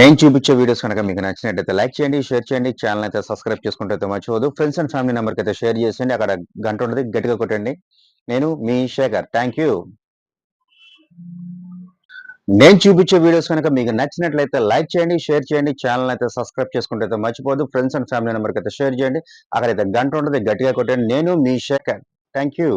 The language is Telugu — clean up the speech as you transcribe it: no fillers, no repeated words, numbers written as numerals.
నేను చూపించే వీడియోస్ కనుక మీకు నచ్చినట్టయితే లైక్ చేయండి, షేర్ చేయండి. ఛానెల్ అయితే సబ్స్క్రైబ్ చేసుకుంటే అయితే మర్చిపోవద్దు. ఫ్రెండ్స్ అండ్ ఫ్యామిలీ నంబర్‌కి అయితే షేర్ చేసేయండి. అక్కడ గంట ఉంటది గట్టిగా కొట్టండి. నేను మీ శేఖర్. Thank you. నేను చూపించే వీడియోస్ కనుక మీకు నచ్చినట్లయితే లైక్ చేయండి, షేర్ చేయండి. ఛానెల్ అయితే సబ్స్క్రైబ్ చేసుకుంటే అయితే మర్చిపోవద్దు. ఫ్రెండ్స్ అండ్ ఫ్యామిలీ నంబర్‌కి అయితే షేర్ చేయండి. అక్కడైతే గంట ఉంటది గట్టిగా కొట్టండి. నేను మీ శేఖర్. Thank you.